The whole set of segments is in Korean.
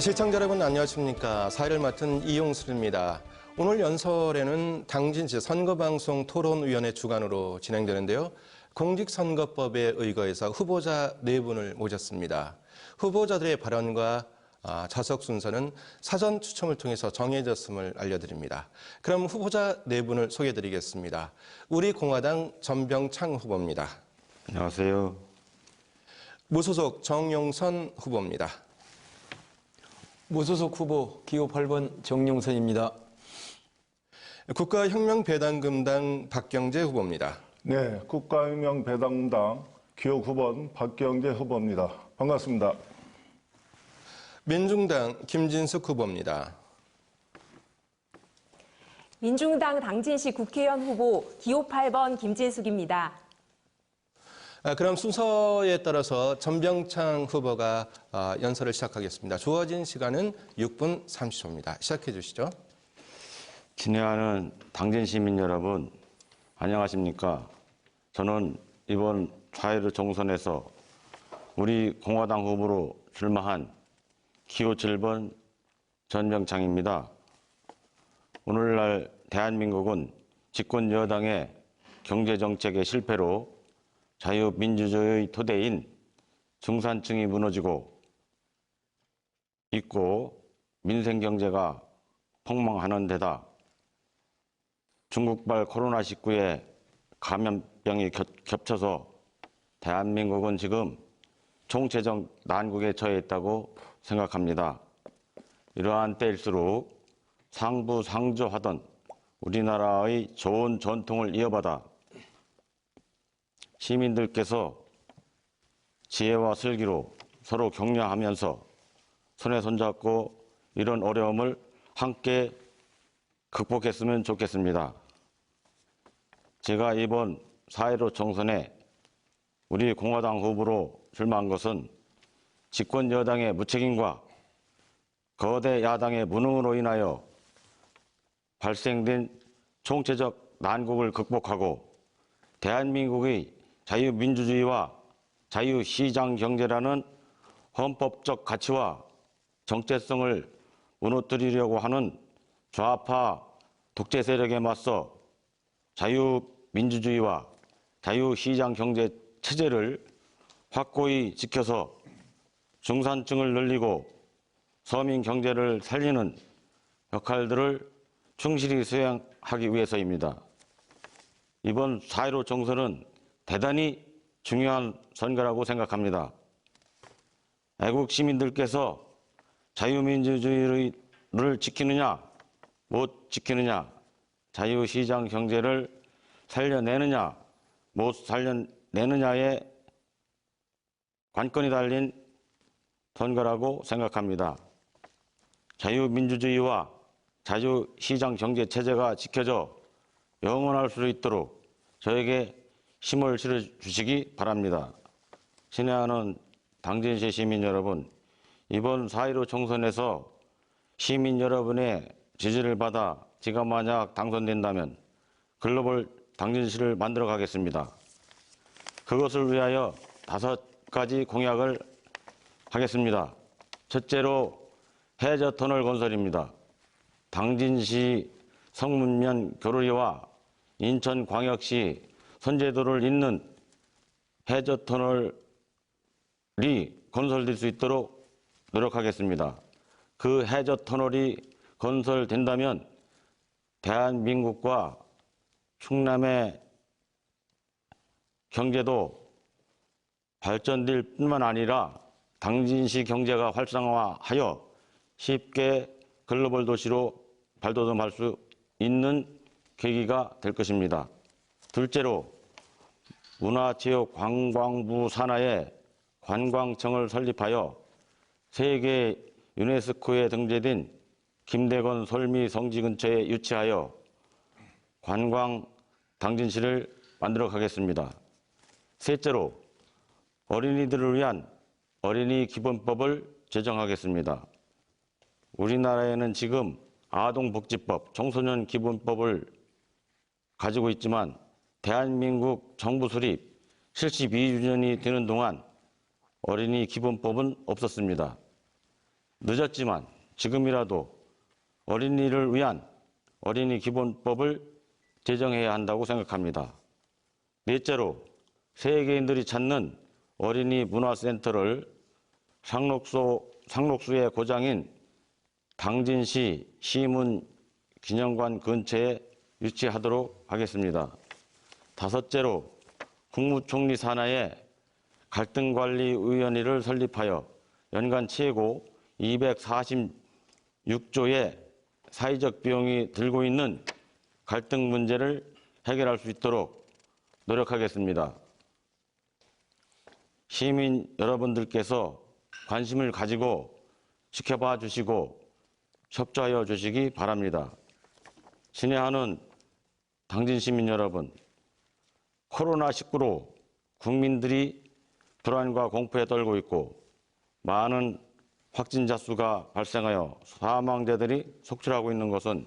시청자 여러분 안녕하십니까. 사회를 맡은 이용술입니다. 오늘 연설에는 당진시 선거방송 토론위원회 주관으로 진행되는데요. 공직선거법에 의거해서 후보자 4분을 모셨습니다. 후보자들의 발언과 좌석 순서는 사전 추첨을 통해서 정해졌음을 알려드립니다. 그럼 후보자 4분을 소개해드리겠습니다. 우리 공화당 전병창 후보입니다. 안녕하세요. 무소속 정용선 후보입니다. 무소속 후보 기호 8번 정용선입니다. 국가혁명배당금당 박경재 후보입니다. 네, 국가혁명배당당 기호 9번 박경재 후보입니다. 반갑습니다. 민중당 김진숙 후보입니다. 민중당 당진시 국회의원 후보 기호 8번 김진숙입니다. 그럼 순서에 따라서 전병창 후보가 연설을 시작하겠습니다. 주어진 시간은 6분 30초입니다. 시작해 주시죠. 친애하는 당진 시민 여러분, 안녕하십니까? 저는 이번 4.15 총선에서 우리 공화당 후보로 출마한 기호 7번 전병창입니다. 오늘날 대한민국은 집권 여당의 경제정책의 실패로 자유민주주의의 토대인 중산층이 무너지고 있고 민생경제가 폭망하는 데다 중국발 코로나19에 감염병이 겹쳐서 대한민국은 지금 총체적 난국에 처해 있다고 생각합니다. 이러한 때일수록 상부상조하던 우리나라의 좋은 전통을 이어받아 시민들께서 지혜와 슬기로 서로 격려하면서 손에 손잡고 이런 어려움을 함께 극복했으면 좋겠습니다. 제가 이번 4.15 총선에 우리 공화당 후보로 출마한 것은 집권 여당의 무책임과 거대 야당의 무능으로 인하여 발생된 총체적 난국을 극복하고 대한민국의 자유민주주의와 자유시장 경제라는 헌법적 가치와 정체성을 무너뜨리려고 하는 좌파 독재 세력에 맞서 자유민주주의와 자유시장 경제 체제를 확고히 지켜서 중산층을 늘리고 서민 경제를 살리는 역할들을 충실히 수행하기 위해서입니다. 이번 4.15 총선은 대단히 중요한 선거라고 생각합니다. 애국 시민들께서 자유민주주의를 지키느냐, 못 지키느냐, 자유시장 경제를 살려내느냐, 못 살려내느냐에 관건이 달린 선거라고 생각합니다. 자유민주주의와 자유시장 경제 체제가 지켜져 영원할 수 있도록 저에게 힘을 실어주시기 바랍니다. 친애하는 당진시 시민 여러분, 이번 4.15 총선에서 시민 여러분의 지지를 받아 제가 만약 당선된다면 글로벌 당진시를 만들어 가겠습니다. 그것을 위하여 5가지 공약을 하겠습니다. 첫째로 해저터널 건설입니다. 당진시 성문면 교류리와 인천광역시 선제도를 잇는 해저터널이 건설될 수 있도록 노력하겠습니다. 그 해저터널이 건설된다면 대한민국과 충남의 경제도 발전될 뿐만 아니라 당진시 경제가 활성화하여 쉽게 글로벌 도시로 발돋움할 수 있는 계기가 될 것입니다. 둘째로 문화체육관광부 산하에 관광청을 설립하여 세계 유네스코에 등재된 김대건 솔미 성지 근처에 유치하여 관광 당진시를 만들어 가겠습니다. 셋째로 어린이들을 위한 어린이 기본법을 제정하겠습니다. 우리나라에는 지금 아동복지법, 청소년 기본법을 가지고 있지만 대한민국 정부 수립 72주년이 되는 동안 어린이 기본법은 없었습니다. 늦었지만 지금이라도 어린이를 위한 어린이 기본법을 제정해야 한다고 생각합니다. 넷째로 세계인들이 찾는 어린이 문화센터를 상록수의 고장인 당진시 시문기념관 근처에 유치하도록 하겠습니다. 다섯째로 국무총리 산하에 갈등관리위원회를 설립하여 연간 최고 246조의 사회적 비용이 들고 있는 갈등 문제를 해결할 수 있도록 노력하겠습니다. 시민 여러분들께서 관심을 가지고 지켜봐 주시고 협조하여 주시기 바랍니다. 친애하는 당진 시민 여러분, 코로나19로 국민들이 불안과 공포에 떨고 있고 많은 확진자 수가 발생하여 사망자들이 속출하고 있는 것은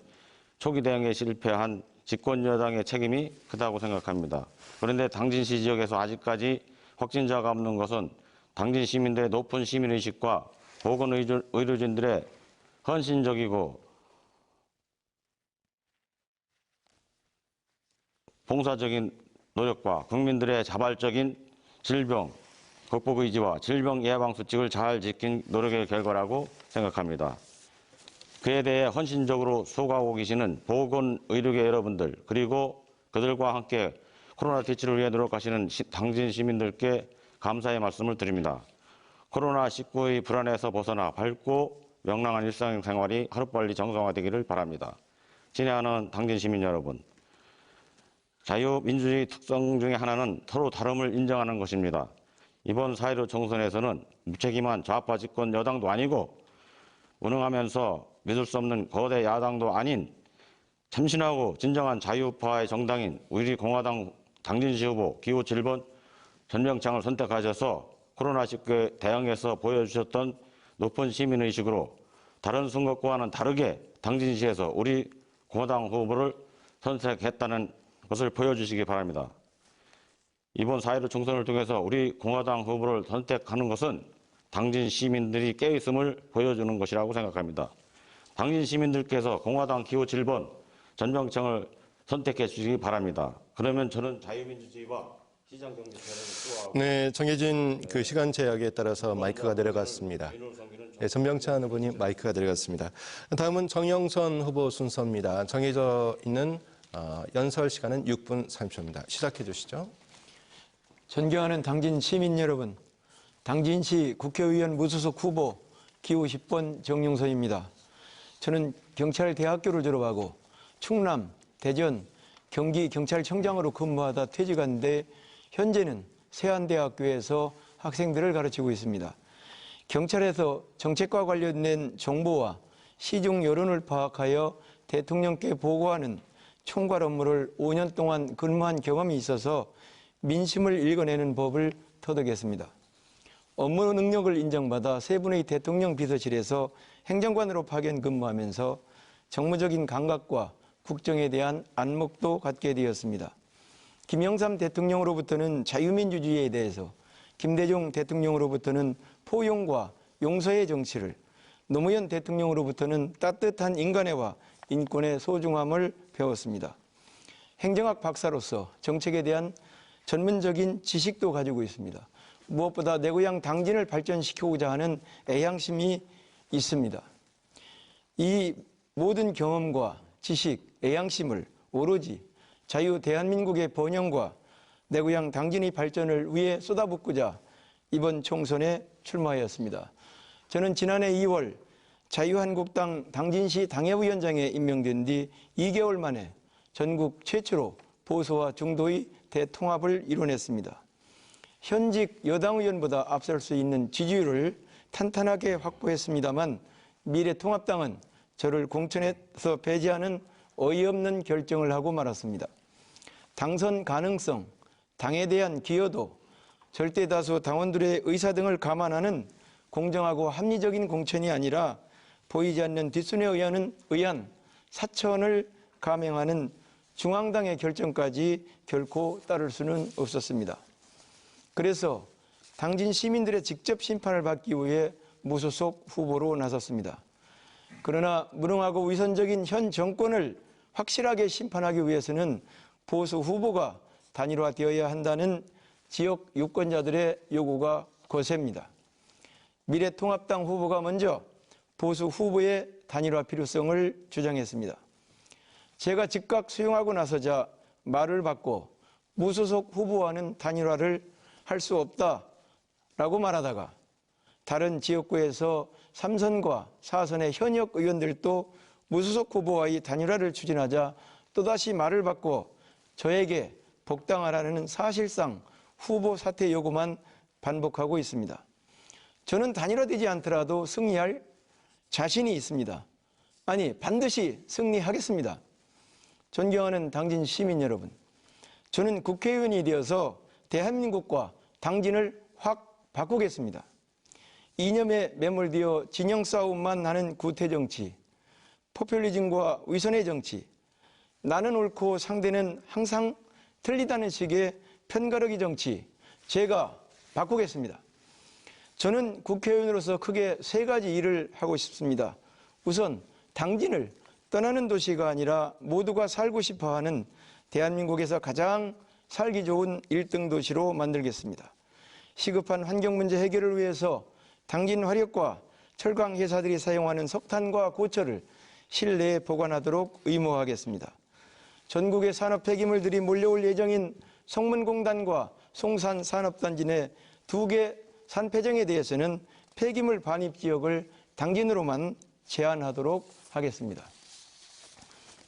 초기 대응에 실패한 집권 여당의 책임이 크다고 생각합니다. 그런데 당진시 지역에서 아직까지 확진자가 없는 것은 당진 시민들의 높은 시민의식과 보건의료진들의 헌신적이고 봉사적인 노력과 국민들의 자발적인 질병 극복 의지와 질병 예방 수칙을 잘 지킨 노력의 결과라고 생각합니다. 그에 대해 헌신적으로 수고하고 계시는 보건의료계 여러분들 그리고 그들과 함께 코로나 퇴치를 위해 노력하시는 당진 시민들께 감사의 말씀을 드립니다. 코로나19의 불안에서 벗어나 밝고 명랑한 일상생활이 하루빨리 정상화되기를 바랍니다. 친애하는 당진 시민 여러분, 자유민주주의 특성 중에 하나는 서로 다름을 인정하는 것입니다. 이번 4.15 총선에서는 무책임한 좌파 집권 여당도 아니고 무능하면서 믿을 수 없는 거대 야당도 아닌 참신하고 진정한 자유파의 정당인 우리 공화당 당진시 후보 기호 7번 전명창을 선택하셔서 코로나19에 대응해서 보여주셨던 높은 시민의식으로 다른 선거과는 다르게 당진시에서 우리 공화당 후보를 선택했다는 것을 보여주시기 바랍니다. 이번 4.15 총선을 통해서 우리 공화당 후보를 선택하는 것은 당진 시민들이 깨어있음을 보여주는 것이라고 생각합니다. 당진 시민들께서 공화당 기호 7번 전명창을 선택해 주시기 바랍니다. 그러면 저는 자유민주주의와 시장경제 체를 수호하고 네, 정해진 그 시간 제약에 따라서 마이크가 내려갔습니다. 네, 전명찬 후보님 마이크가 내려갔습니다. 다음은 정영선 후보 순서입니다. 정해져 있는 연설 시간은 6분 30초입니다. 시작해 주시죠. 존경하는 당진 시민 여러분, 당진시 국회의원 무소속 후보 기호 10번 정용선입니다. 저는 경찰대학교를 졸업하고 충남, 대전, 경기 경찰청장으로 근무하다 퇴직한 뒤 현재는 세안대학교에서 학생들을 가르치고 있습니다. 경찰에서 정책과 관련된 정보와 시중 여론을 파악하여 대통령께 보고하는 총괄 업무를 5년 동안 근무한 경험이 있어서 민심을 읽어내는 법을 터득했습니다. 업무 능력을 인정받아 세 분의 대통령 비서실에서 행정관으로 파견 근무하면서 정무적인 감각과 국정에 대한 안목도 갖게 되었습니다. 김영삼 대통령으로부터는 자유민주주의에 대해서, 김대중 대통령으로부터는 포용과 용서의 정치를, 노무현 대통령으로부터는 따뜻한 인간애와 인권의 소중함을 배웠습니다. 행정학 박사로서 정책에 대한 전문적인 지식도 가지고 있습니다. 무엇보다 내 고향 당진을 발전시키고자 하는 애향심이 있습니다. 이 모든 경험과 지식, 애향심을 오로지 자유 대한민국의 번영과 내 고향 당진의 발전을 위해 쏟아붓고자 이번 총선에 출마하였습니다. 저는 지난해 2월 자유한국당 당진시 당협위원장에 임명된 뒤 2개월 만에 전국 최초로 보수와 중도의 대통합을 이뤄냈습니다. 현직 여당 의원보다 앞설 수 있는 지지율을 탄탄하게 확보했습니다만 미래통합당은 저를 공천에서 배제하는 어이없는 결정을 하고 말았습니다. 당선 가능성, 당에 대한 기여도, 절대다수 당원들의 의사 등을 감안하는 공정하고 합리적인 공천이 아니라 보이지 않는 뒷순에 의한 사천을 감행하는 중앙당의 결정까지 결코 따를 수는 없었습니다. 그래서 당진 시민들의 직접 심판을 받기 위해 무소속 후보로 나섰습니다. 그러나 무능하고 위선적인 현 정권을 확실하게 심판하기 위해서는 보수 후보가 단일화되어야 한다는 지역 유권자들의 요구가 거셉니다. 미래통합당 후보가 먼저 보수 후보의 단일화 필요성을 주장했습니다. 제가 즉각 수용하고 나서자 말을 바꿔 무소속 후보와는 단일화를 할 수 없다라고 말하다가 다른 지역구에서 3선과 4선의 현역 의원들도 무소속 후보와의 단일화를 추진하자 또다시 말을 바꿔 저에게 복당하라는 사실상 후보 사퇴 요구만 반복하고 있습니다. 저는 단일화되지 않더라도 승리할 자신이 있습니다. 아니, 반드시 승리하겠습니다. 존경하는 당진 시민 여러분, 저는 국회의원이 되어서 대한민국과 당진을 확 바꾸겠습니다. 이념에 매몰되어 진영 싸움만 하는 구태정치, 포퓰리즘과 위선의 정치, 나는 옳고 상대는 항상 틀리다는 식의 편가르기 정치, 제가 바꾸겠습니다. 저는 국회의원으로서 크게 세 가지 일을 하고 싶습니다. 우선 당진을 떠나는 도시가 아니라 모두가 살고 싶어하는 대한민국에서 가장 살기 좋은 1등 도시로 만들겠습니다. 시급한 환경 문제 해결을 위해서 당진 화력과 철강 회사들이 사용하는 석탄과 고철을 실내에 보관하도록 의무화하겠습니다. 전국의 산업 폐기물들이 몰려올 예정인 성문공단과 송산산업단지 내 2개 산폐정에 대해서는 폐기물 반입 지역을 당진으로만 제한하도록 하겠습니다.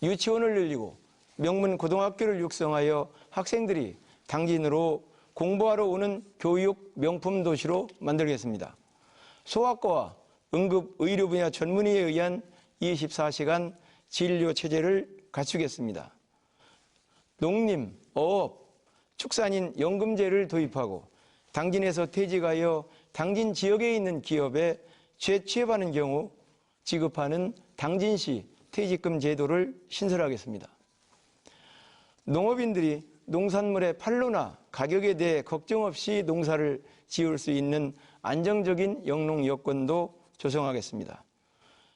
유치원을 늘리고 명문 고등학교를 육성하여 학생들이 당진으로 공부하러 오는 교육 명품 도시로 만들겠습니다. 소아과와 응급의료 분야 전문의에 의한 24시간 진료 체제를 갖추겠습니다. 농림, 어업, 축산인 연금제를 도입하고 당진에서 퇴직하여 당진 지역에 있는 기업에 재취업하는 경우 지급하는 당진시 퇴직금 제도를 신설하겠습니다. 농업인들이 농산물의 판로나 가격에 대해 걱정 없이 농사를 지을 수 있는 안정적인 영농 여건도 조성하겠습니다.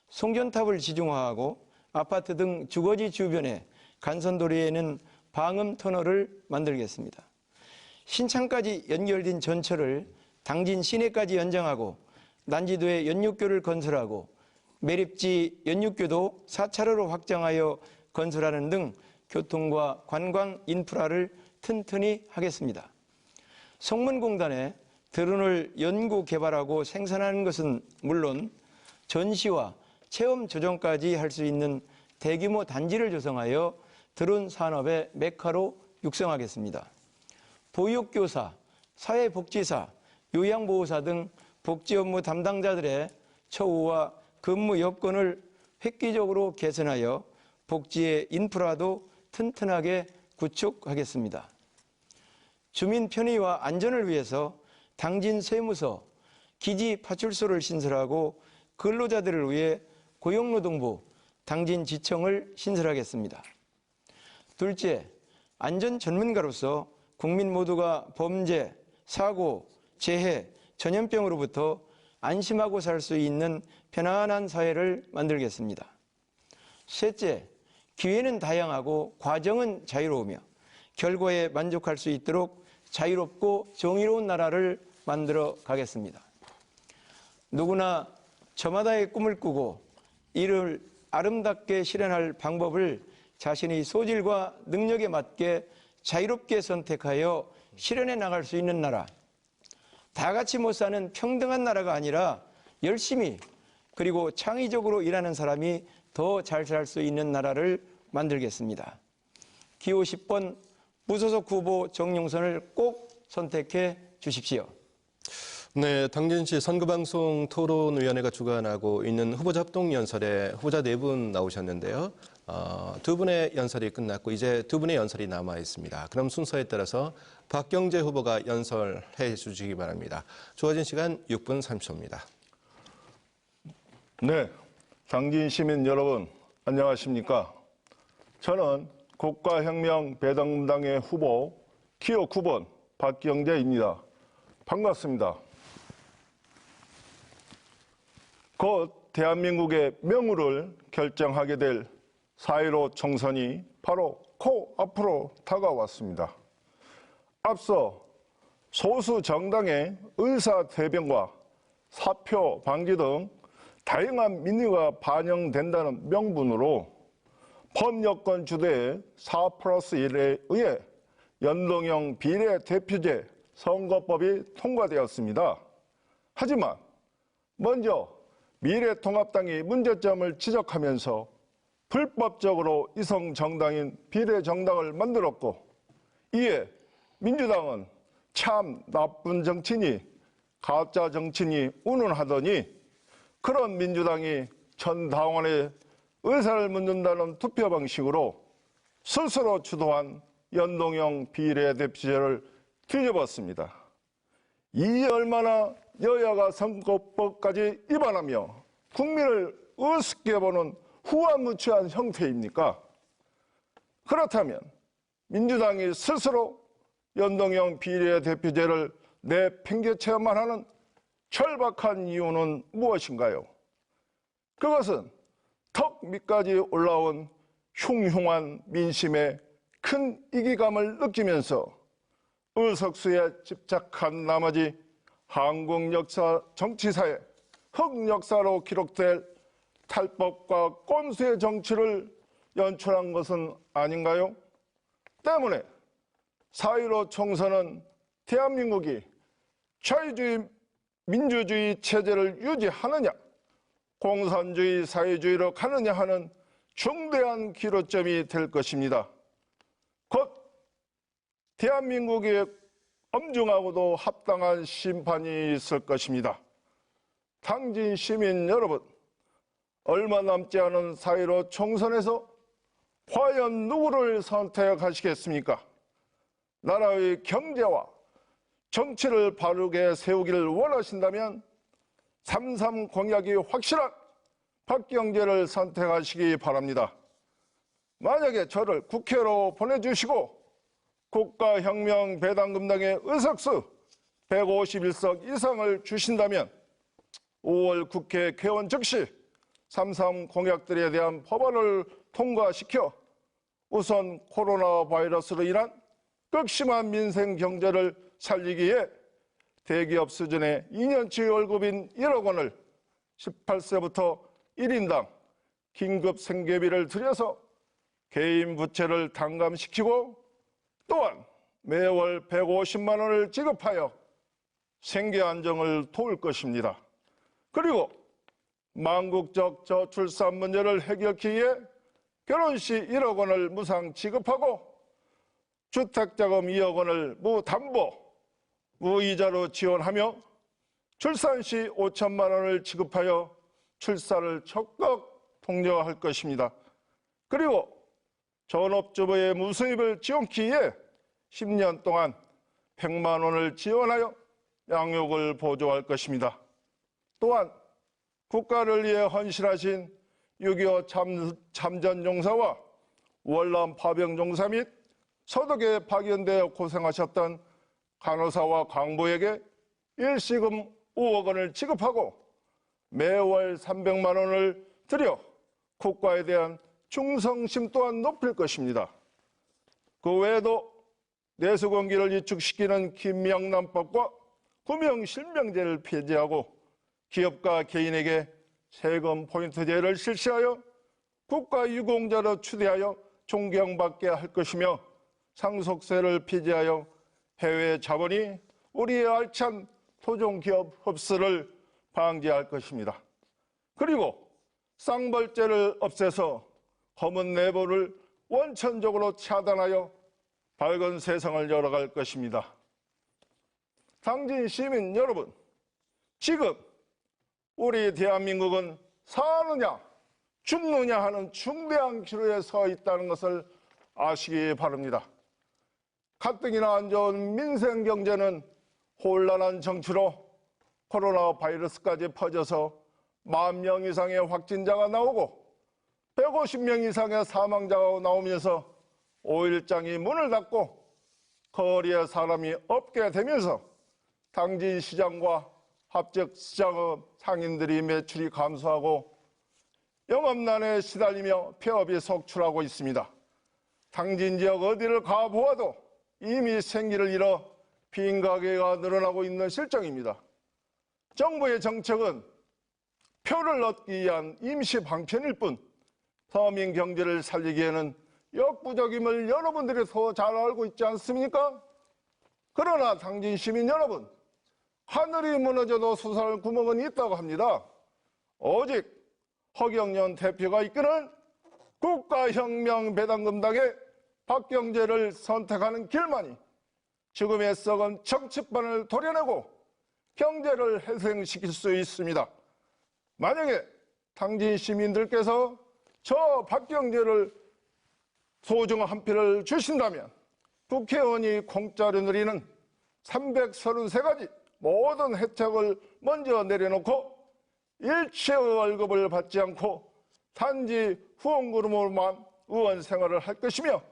송전탑을 지중화하고 아파트 등 주거지 주변에 간선도로에는 방음 터널을 만들겠습니다. 신창까지 연결된 전철을 당진 시내까지 연장하고 난지도에 연육교를 건설하고 매립지 연육교도 4차로로 확장하여 건설하는 등 교통과 관광 인프라를 튼튼히 하겠습니다. 성문공단에 드론을 연구 개발하고 생산하는 것은 물론 전시와 체험 조정까지 할 수 있는 대규모 단지를 조성하여 드론 산업의 메카로 육성하겠습니다. 보육교사, 사회복지사, 요양보호사 등 복지 업무 담당자들의 처우와 근무 여건을 획기적으로 개선하여 복지의 인프라도 튼튼하게 구축하겠습니다. 주민 편의와 안전을 위해서 당진 세무서, 기지 파출소를 신설하고 근로자들을 위해 고용노동부, 당진지청을 신설하겠습니다. 둘째, 안전 전문가로서 국민 모두가 범죄, 사고, 재해, 전염병으로부터 안심하고 살 수 있는 편안한 사회를 만들겠습니다. 셋째, 기회는 다양하고 과정은 자유로우며 결과에 만족할 수 있도록 자유롭고 정의로운 나라를 만들어 가겠습니다. 누구나 저마다의 꿈을 꾸고 이를 아름답게 실현할 방법을 자신의 소질과 능력에 맞게 자유롭게 선택하여 실현해 나갈 수 있는 나라, 다 같이 못 사는 평등한 나라가 아니라 열심히 그리고 창의적으로 일하는 사람이 더 잘 살 수 있는 나라를 만들겠습니다. 기호 10번 무소속 후보 정용선을 꼭 선택해 주십시오. 네, 당진시 선거방송 토론위원회가 주관하고 있는 후보자 합동연설에 후보자 4분 나오셨는데요. 두 분의 연설이 끝났고 이제 두 분의 연설이 남아 있습니다. 그럼 순서에 따라서 박경재 후보가 연설해 주시기 바랍니다. 주어진 시간 6분 30초입니다. 네, 당진 시민 여러분 안녕하십니까? 저는 국가혁명 배당당의 후보 기호 9번 박경재입니다. 반갑습니다. 곧 대한민국의 명우를 결정하게 될 4.15 총선이 바로 코앞으로 다가왔습니다. 앞서 소수 정당의 의사대변과 사표 방지 등 다양한 민의가 반영된다는 명분으로 범여권 주도의 4+1에 의해 연동형 비례대표제 선거법이 통과되었습니다. 하지만 먼저 미래통합당이 문제점을 지적하면서 불법적으로 이성 정당인 비례정당을 만들었고, 이에 민주당은 참 나쁜 정치니 가짜 정치니 운운하더니 그런 민주당이 전 당원의 의사를 묻는다는 투표 방식으로 스스로 주도한 연동형 비례대표제를 뒤집었습니다. 이 얼마나 여야가 선거법까지 위반하며 국민을 우습게 보는 후한무치한 형태입니까? 그렇다면 민주당이 스스로 연동형 비례대표제를 내팽개쳐야만 하는 절박한 이유는 무엇인가요? 그것은 턱 밑까지 올라온 흉흉한 민심에 큰 이기감을 느끼면서 의석수에 집착한 나머지 한국 역사 정치사에 흑역사로 기록될 탈법과 꼼수의 정치를 연출한 것은 아닌가요? 때문에 4.15 총선은 대한민국이 자유주의 민주주의 체제를 유지하느냐, 공산주의 사회주의로 가느냐 하는 중대한 기로점이 될 것입니다. 곧 대한민국의 엄중하고도 합당한 심판이 있을 것입니다. 당진 시민 여러분, 얼마 남지 않은 4.15 총선에서 과연 누구를 선택하시겠습니까? 나라의 경제와 정치를 바르게 세우기를 원하신다면 3.3 공약이 확실한 박경재를 선택하시기 바랍니다. 만약에 저를 국회로 보내주시고 국가혁명배당금당의 의석수 151석 이상을 주신다면 5월 국회 개원 즉시 3.3 공약들에 대한 법안을 통과시켜 우선 코로나 바이러스로 인한 극심한 민생 경제를 살리기에 대기업 수준의 2년치 월급인 1억 원을 18세부터 1인당 긴급 생계비를 들여서 개인 부채를 탕감시키고, 또한 매월 150만 원을 지급하여 생계 안정을 도울 것입니다. 그리고 망국적 저출산 문제를 해결하기 위해 결혼 시 1억 원을 무상 지급하고 주택자금 2억 원을 무담보, 무이자로 지원하며 출산 시 5천만 원을 지급하여 출산을 적극 독려할 것입니다. 그리고 전업주부의 무수입을 지원하기 위해 10년 동안 100만 원을 지원하여 양육을 보조할 것입니다. 또한 국가를 위해 헌신하신 6.25 참전용사와 월남 파병용사 및 서독에 파견되어 고생하셨던 간호사와 간부에게 일시금 5억 원을 지급하고 매월 300만 원을 들여 국가에 대한 충성심 또한 높일 것입니다. 그 외에도 내수공기를 위축시키는 김영란법과 구명실명제를 폐지하고 기업과 개인에게 세금 포인트제를 실시하여 국가 유공자로 추대하여 존경받게 할 것이며, 상속세를 폐지하여 해외 자본이 우리의 알찬 토종기업 흡수를 방지할 것입니다. 그리고 쌍벌제를 없애서 검은 내부를 원천적으로 차단하여 밝은 세상을 열어갈 것입니다. 당진 시민 여러분, 지금 우리 대한민국은 사느냐 죽느냐 하는 중대한 기로에 서 있다는 것을 아시기 바랍니다. 가뜩이나 안 좋은 민생 경제는 혼란한 정치로 코로나 바이러스까지 퍼져서 10,000명 이상의 확진자가 나오고 150명 이상의 사망자가 나오면서 5일장이 문을 닫고 거리에 사람이 없게 되면서 당진 시장과 합작 시장업 상인들이 매출이 감소하고 영업난에 시달리며 폐업이 속출하고 있습니다. 당진 지역 어디를 가보아도 이미 생기를 잃어 빈 가게가 늘어나고 있는 실정입니다. 정부의 정책은 표를 얻기 위한 임시 방편일 뿐 서민 경제를 살리기에는 역부족임을 여러분들이 더 잘 알고 있지 않습니까? 그러나 당진 시민 여러분, 하늘이 무너져도 솟을 구멍은 있다고 합니다. 오직 허경영 대표가 이끄는 국가혁명 배당금당의 박경재를 선택하는 길만이 지금의 썩은 정치판을 도려내고 경제를 회생시킬 수 있습니다. 만약에 당진 시민들께서 저 박경재를 소중한 한 표를 주신다면 국회의원이 공짜로 누리는 333가지 모든 혜택을 먼저 내려놓고 일체의 월급을 받지 않고 단지 후원금으로만 의원 생활을 할 것이며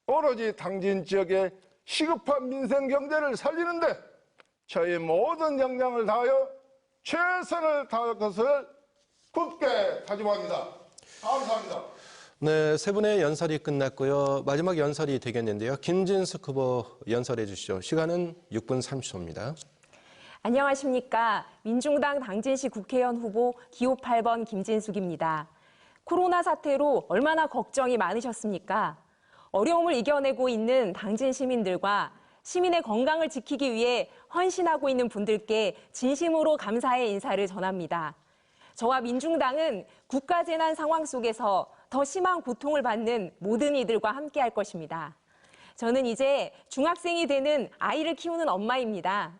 오로지 당진 지역의 시급한 민생 경제를 살리는데 저희 모든 역량을 다하여 최선을 다할 것을 굳게 다짐합니다. 감사합니다. 네, 세 분의 연설이 끝났고요. 마지막 연설이 되겠는데요. 김진숙 후보 연설해 주시죠. 시간은 6분 30초입니다. 안녕하십니까. 민중당 당진시 국회의원 후보 기호 8번 김진숙입니다. 코로나 사태로 얼마나 걱정이 많으셨습니까? 어려움을 이겨내고 있는 당진 시민들과 시민의 건강을 지키기 위해 헌신하고 있는 분들께 진심으로 감사의 인사를 전합니다. 저와 민중당은 국가재난 상황 속에서 더 심한 고통을 받는 모든 이들과 함께할 것입니다. 저는 이제 중학생이 되는 아이를 키우는 엄마입니다.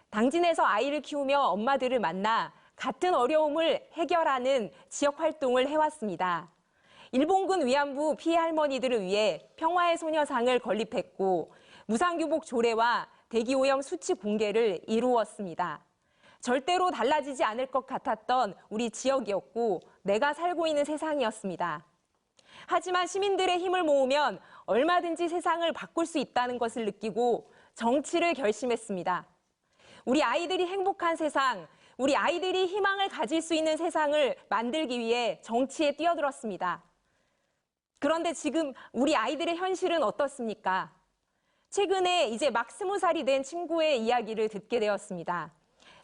당진에서 아이를 키우며 엄마들을 만나 같은 어려움을 해결하는 지역 활동을 해왔습니다. 일본군 위안부 피해 할머니들을 위해 평화의 소녀상을 건립했고 무상교복 조례와 대기오염 수치 공개를 이루었습니다. 절대로 달라지지 않을 것 같았던 우리 지역이었고 내가 살고 있는 세상이었습니다. 하지만 시민들의 힘을 모으면 얼마든지 세상을 바꿀 수 있다는 것을 느끼고 정치를 결심했습니다. 우리 아이들이 행복한 세상, 우리 아이들이 희망을 가질 수 있는 세상을 만들기 위해 정치에 뛰어들었습니다. 그런데 지금 우리 아이들의 현실은 어떻습니까? 최근에 이제 막 20살이 된 친구의 이야기를 듣게 되었습니다.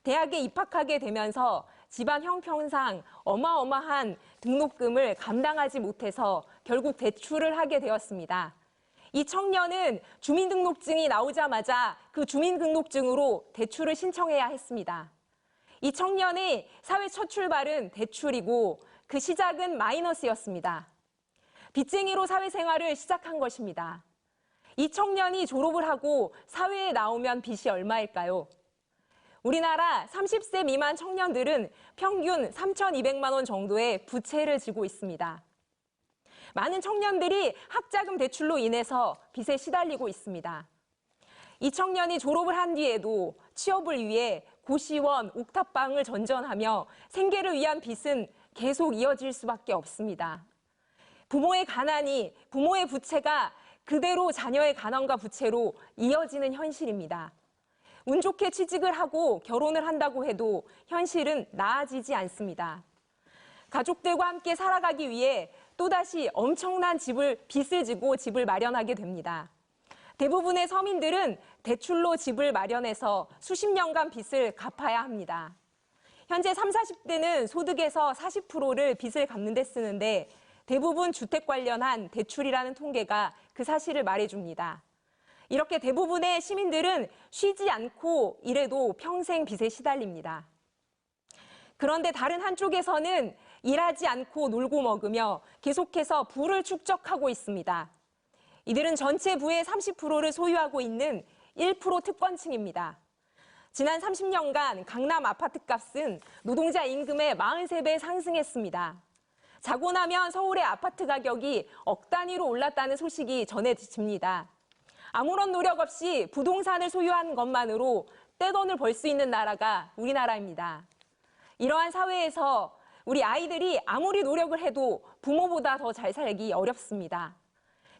대학에 입학하게 되면서 집안 형편상 어마어마한 등록금을 감당하지 못해서 결국 대출을 하게 되었습니다. 이 청년은 주민등록증이 나오자마자 그 주민등록증으로 대출을 신청해야 했습니다. 이 청년의 사회 첫 출발은 대출이고 그 시작은 마이너스였습니다. 빚쟁이로 사회생활을 시작한 것입니다. 이 청년이 졸업을 하고 사회에 나오면 빚이 얼마일까요? 우리나라 30세 미만 청년들은 평균 3,200만 원 정도의 부채를 지고 있습니다. 많은 청년들이 학자금 대출로 인해서 빚에 시달리고 있습니다. 이 청년이 졸업을 한 뒤에도 취업을 위해 고시원, 옥탑방을 전전하며 생계를 위한 빚은 계속 이어질 수밖에 없습니다. 부모의 가난이, 부모의 부채가 그대로 자녀의 가난과 부채로 이어지는 현실입니다. 운 좋게 취직을 하고 결혼을 한다고 해도 현실은 나아지지 않습니다. 가족들과 함께 살아가기 위해 또다시 엄청난 빚을 지고 집을 마련하게 됩니다. 대부분의 서민들은 대출로 집을 마련해서 수십 년간 빚을 갚아야 합니다. 현재 30, 40대는 소득에서 40%를 빚을 갚는 데 쓰는데 대부분 주택 관련한 대출이라는 통계가 그 사실을 말해줍니다. 이렇게 대부분의 시민들은 쉬지 않고 일해도 평생 빚에 시달립니다. 그런데 다른 한쪽에서는 일하지 않고 놀고 먹으며 계속해서 부를 축적하고 있습니다. 이들은 전체 부의 30%를 소유하고 있는 1% 특권층입니다. 지난 30년간 강남 아파트값은 노동자 임금의 43배 상승했습니다. 자고 나면 서울의 아파트 가격이 억 단위로 올랐다는 소식이 전해집니다. 아무런 노력 없이 부동산을 소유한 것만으로 떼돈을 벌 수 있는 나라가 우리나라입니다. 이러한 사회에서 우리 아이들이 아무리 노력을 해도 부모보다 더 잘 살기 어렵습니다.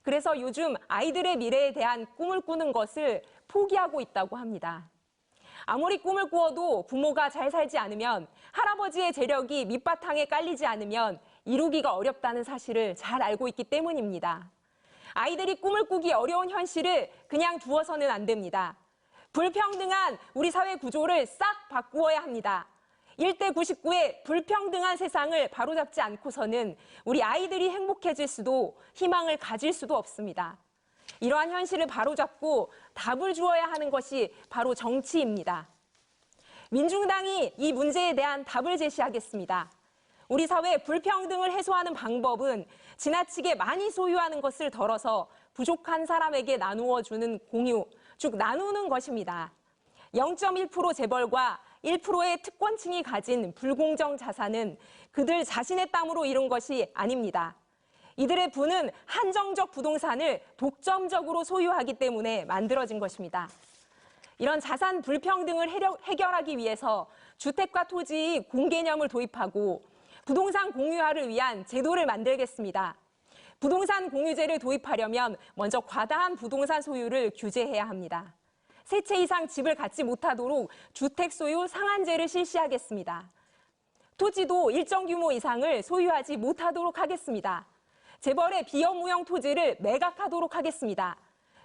그래서 요즘 아이들의 미래에 대한 꿈을 꾸는 것을 포기하고 있다고 합니다. 아무리 꿈을 꾸어도 부모가 잘 살지 않으면, 할아버지의 재력이 밑바탕에 깔리지 않으면 이루기가 어렵다는 사실을 잘 알고 있기 때문입니다. 아이들이 꿈을 꾸기 어려운 현실을 그냥 두어서는 안 됩니다. 불평등한 우리 사회 구조를 싹 바꾸어야 합니다. 1대 99의 불평등한 세상을 바로잡지 않고서는 우리 아이들이 행복해질 수도 희망을 가질 수도 없습니다. 이러한 현실을 바로잡고 답을 주어야 하는 것이 바로 정치입니다. 민중당이 이 문제에 대한 답을 제시하겠습니다. 우리 사회 불평등을 해소하는 방법은 지나치게 많이 소유하는 것을 덜어서 부족한 사람에게 나누어 주는 공유, 즉 나누는 것입니다. 0.1% 재벌과 1%의 특권층이 가진 불공정 자산은 그들 자신의 땀으로 이룬 것이 아닙니다. 이들의 부는 한정적 부동산을 독점적으로 소유하기 때문에 만들어진 것입니다. 이런 자산 불평등을 해결하기 위해서 주택과 토지 공개념을 도입하고 부동산 공유화를 위한 제도를 만들겠습니다. 부동산 공유제를 도입하려면 먼저 과다한 부동산 소유를 규제해야 합니다. 세 채 이상 집을 갖지 못하도록 주택 소유 상한제를 실시하겠습니다. 토지도 일정 규모 이상을 소유하지 못하도록 하겠습니다. 재벌의 비업무형 토지를 매각하도록 하겠습니다.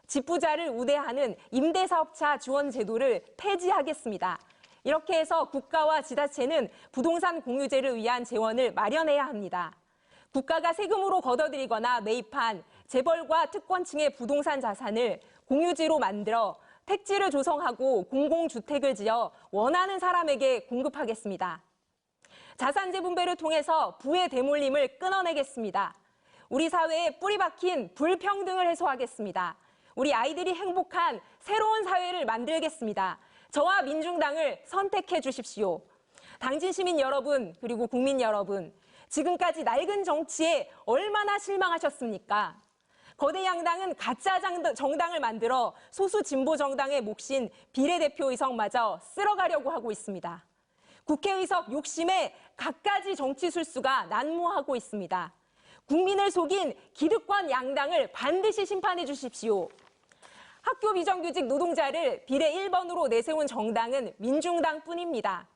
집부자를 우대하는 임대사업자 지원 제도를 폐지하겠습니다. 이렇게 해서 국가와 지자체는 부동산 공유제를 위한 재원을 마련해야 합니다. 국가가 세금으로 걷어들이거나 매입한 재벌과 특권층의 부동산 자산을 공유지로 만들어 택지를 조성하고 공공주택을 지어 원하는 사람에게 공급하겠습니다. 자산 재분배를 통해서 부의 대몰림을 끊어내겠습니다. 우리 사회에 뿌리 박힌 불평등을 해소하겠습니다. 우리 아이들이 행복한 새로운 사회를 만들겠습니다. 저와 민중당을 선택해 주십시오. 당진 시민 여러분, 그리고 국민 여러분, 지금까지 낡은 정치에 얼마나 실망하셨습니까? 거대 양당은 가짜 정당을 만들어 소수 진보 정당의 몫인 비례대표 의석마저 쓸어가려고 하고 있습니다. 국회의석 욕심에 갖가지 정치 술수가 난무하고 있습니다. 국민을 속인 기득권 양당을 반드시 심판해 주십시오. 학교 비정규직 노동자를 비례 1번으로 내세운 정당은 민중당뿐입니다.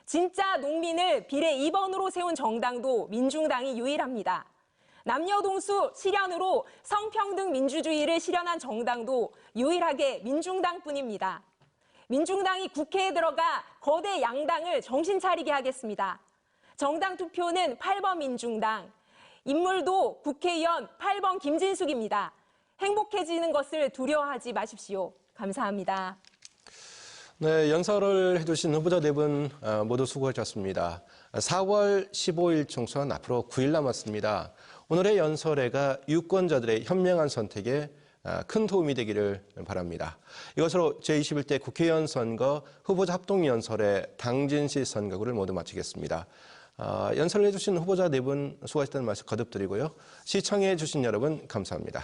진짜 농민을 비례 2번으로 세운 정당도 민중당이 유일합니다. 남녀동수 실현으로 성평등 민주주의를 실현한 정당도 유일하게 민중당뿐입니다. 민중당이 국회에 들어가 거대 양당을 정신 차리게 하겠습니다. 정당 투표는 8번 민중당, 인물도 국회의원 8번 김진숙입니다. 행복해지는 것을 두려워하지 마십시오. 감사합니다. 네, 연설을 해주신 후보자 네 분 모두 수고하셨습니다. 4월 15일 총선 앞으로 9일 남았습니다. 오늘의 연설회가 유권자들의 현명한 선택에 큰 도움이 되기를 바랍니다. 이것으로 제21대 국회의원 선거 후보자 합동연설회 당진시 선거구를 모두 마치겠습니다. 연설을 해주신 후보자 네 분 수고하셨다는 말씀 거듭드리고요. 시청해 주신 여러분 감사합니다.